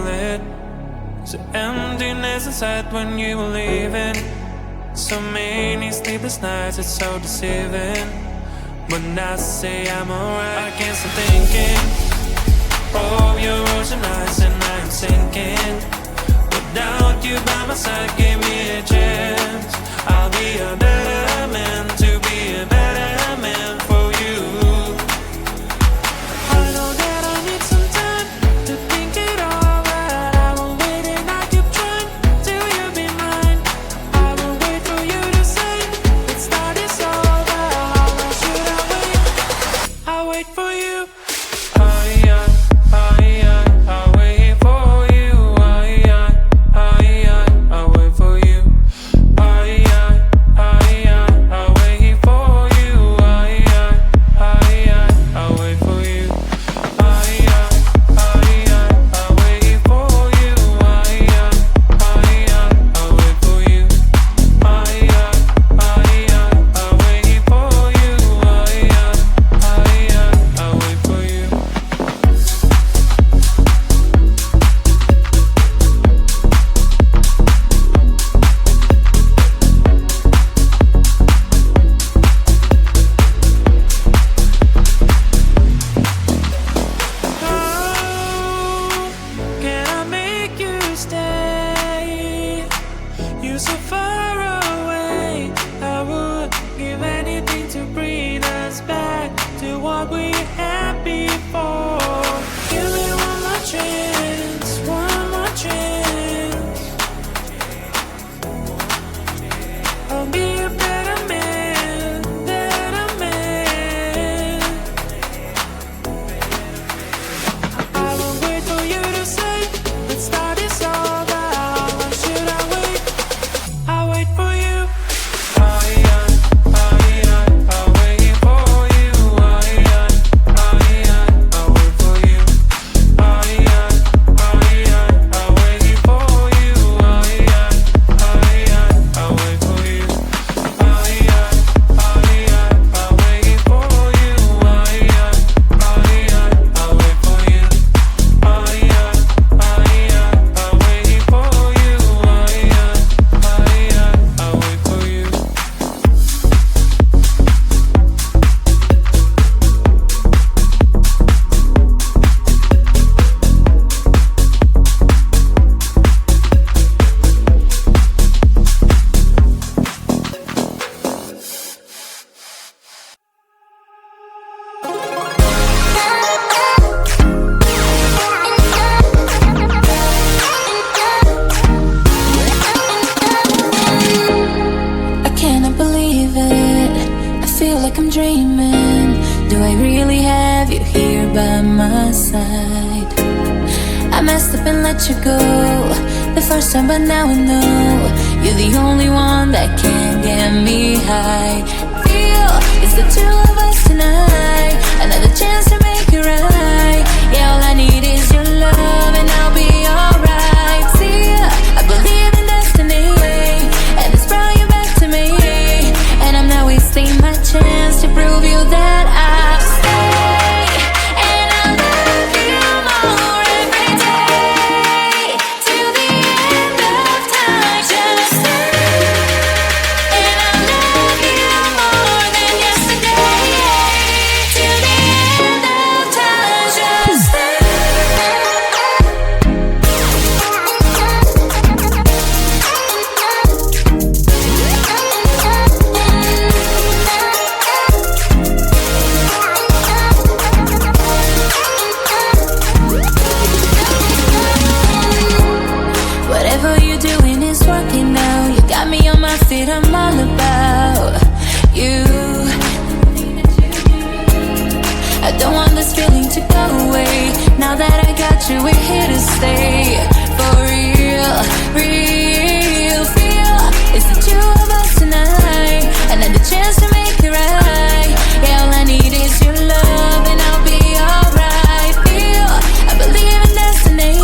feel it. So emptiness inside when you were leaving. So many sleepless nights, it's so deceiving. When I say I'm alright, I can't stop thinking of your ocean eyes, and I'm sinking. Without you by my side, give me a chance. I'll be a better man, to be a better man for you. I know that I need some time to think it over. I will wait and I keep trying till you be mine. I will wait for you to say let's start this over. How long should I wait? I'll wait for you. I'll wait for you. I'll wait for you. I'll wait for you. I'll wait for you. I'll wait for you. I'll wait for you. I'll wait for you. I'll wait for you. How can I make you stay? You're so far away. I would give anything to bring us back to what we had before. Give me one more chance, one more chance. I'll be a better man, better man. I will wait for you to say let's start this over. How long should I wait? I'll wait for you. I'll wait for you. I'll wait for you. I'll wait for you. I'll wait for you. I cannot believe it. I feel like I'm dreaming. Do I really have you here by my side? I messed up and let you go the first time, but now I know you're the only one that can get me high. Feel it's the two of us tonight. Another chance to make it right. Yeah, all I need is your love and I'll be alright. See, I believe in destiny, and it's brought you back to me. And I'm not wasting my chance to prove you that I'll stay. And I'll love you more every day till the end of time. Just stay. And I'll love you more than yesterday till the end of time. Just stay. Whatever you're doing is working now. You got me on my feet, I'm all about you. I don't want this feeling to go away. Now that I got you, we're here to stay. For real, real feel. It's the two of us tonight. Another chance to make it right. Yeah, all I need is your love and I'll be alright. Feel, I believe in destiny,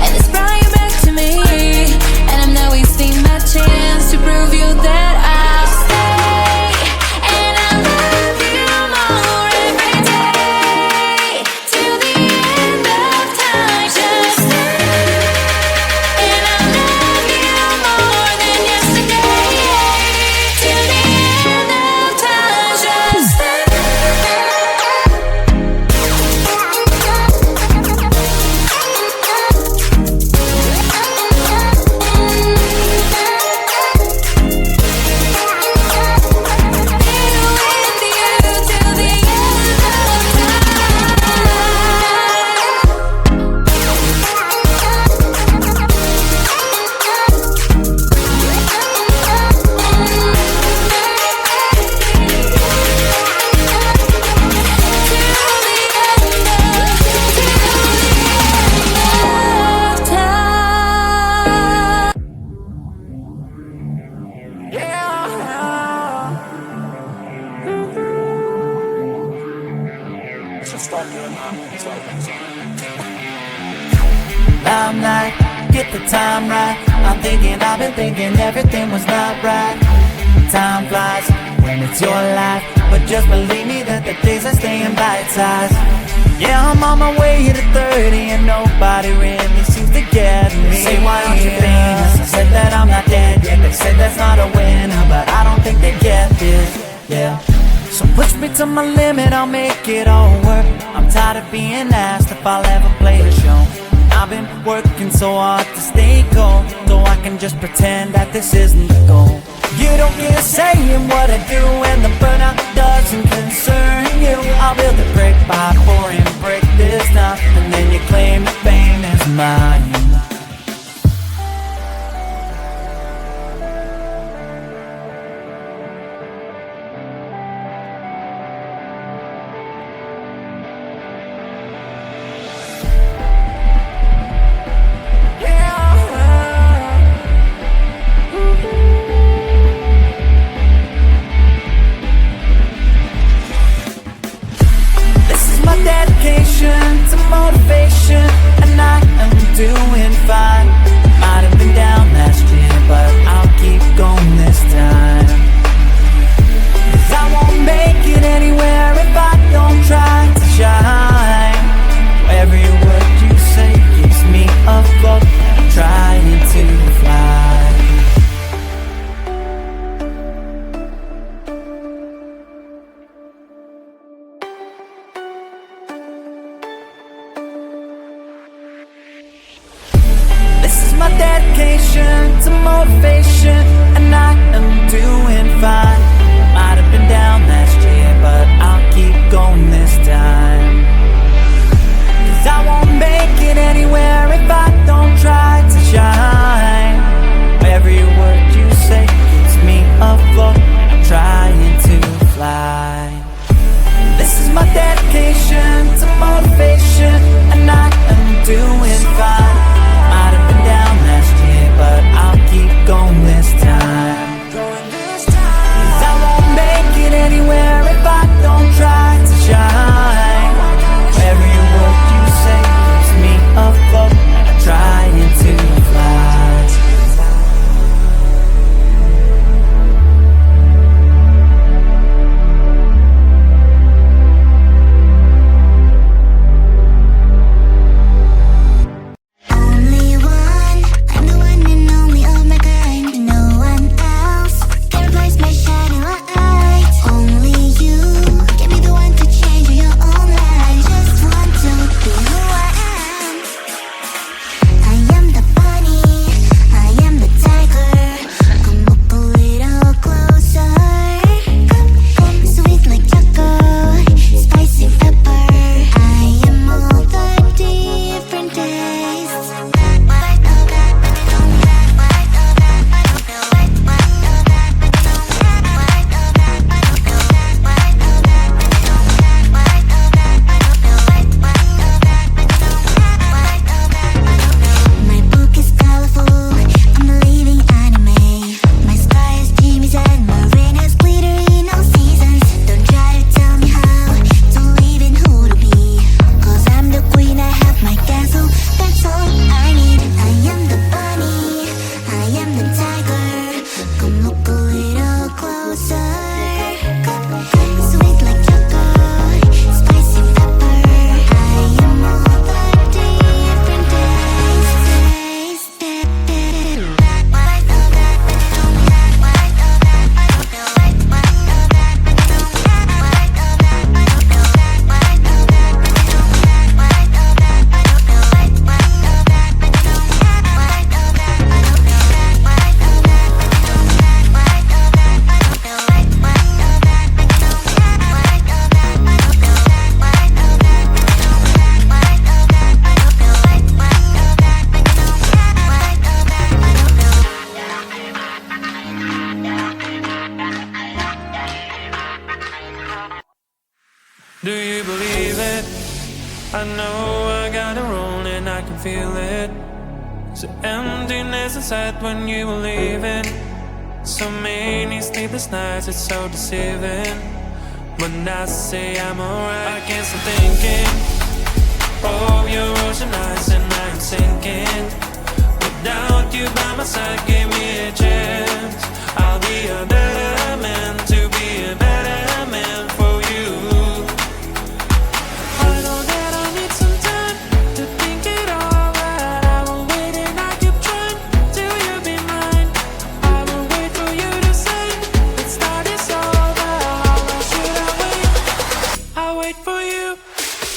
and it's brought you back to me. And I'm not wasting my chance to prove you that I'll stay. And I'll love you more every day till the end of time. Just stay. get the time right. I've been thinking everything was not right. Time flies when it's your life, but just believe me that the days are staying bite-sized. Yeah, I'm on my way to 30 and nobody really seems to get me. Say, why aren't you famous? I said that I'm not dead yet. They said that's not a winner, but I don't think they get this, yeah. So push me to my limit, I'll make it all work. I'm tired of being asked if I'll ever play a show. I've been working so hard to stay cold, so I can just pretend that this isn't the goal. You don't get a say in what I do, and the burnout doesn't concern you. I'll build a brick by pouring brick this time, and then you claim the fame is mine. To motivation, and I am doing fine. Might have been down last year, but I'll keep going this time. 'Cause I won't make it anywhere if I don't try to shine. Every word you say keeps me afloat, trying to fly. My dedication to motivation, and I am doing fine. Might have been down last year, but I'll keep going this time. 'Cause I won't make it anywhere if I don't try to shine. Every word you say keeps me afloat, I'm trying to fly. This is my dedication to motivation, and I am doing fine. Might have been down last year, but I'll keep going this time. 'Cause I won't make it anywhere if I don't try to shine. Every word you say keeps me afloat, trying to fly. Do you believe it? I know I got it wrong and I can feel it. There's an emptiness inside when you were leaving. So many sleepless nights, it's so deceiving. When I say I'm alright, I can't stop thinking. Oh, your ocean eyes and I'm sinking. With want you by my side, give me a chance. I'll be a better man to be a better man for you. I know that I need some time to think it all out. I will wait and I keep trying till you be mine. I will wait for you to say, let's start this over. How long should I wait? I'll wait for you.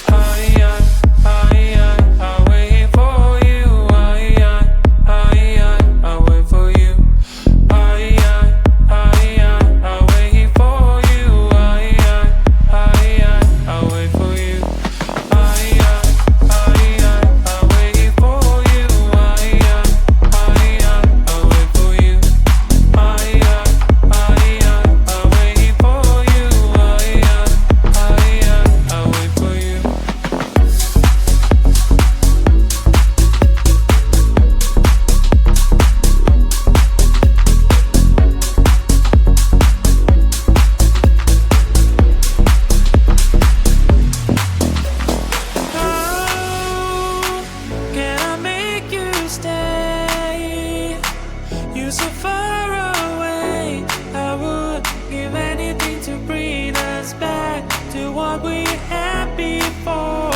I'll wait for you. I'll wait for you. I'll wait for you. I'll wait for you. I'll wait for you. I'll wait for you. I'll wait for you. I'll wait for you. Can I make you stay? You're so far away. I would give anything to bring us back to what we had before.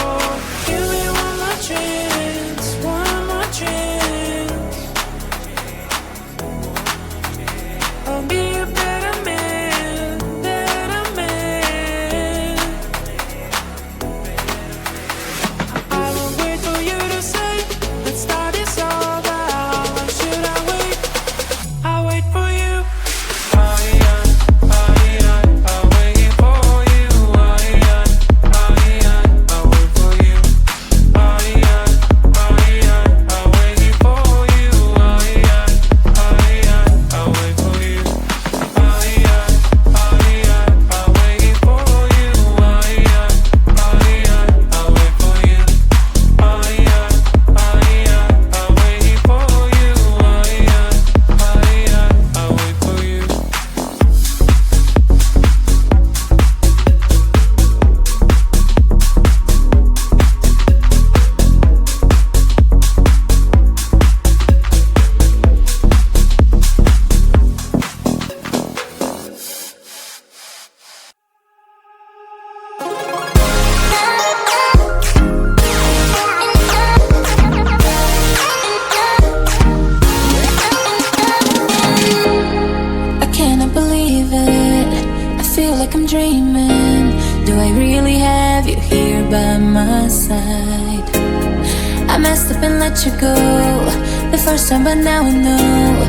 Give me one more chance, one more chance. I'll be a better man, better man. I will wait for you to say, let's start this over. How long should I wait? I'll wait for you. I'll wait for you. I'll wait for you. I'll wait for you. I'll wait for you. I'll wait for you. I'll wait for you. I'll wait for you. I'll wait for you. I cannot believe it. I feel like I'm dreaming. Do I really have you here by my side? I messed up and let you go the first time, but now I know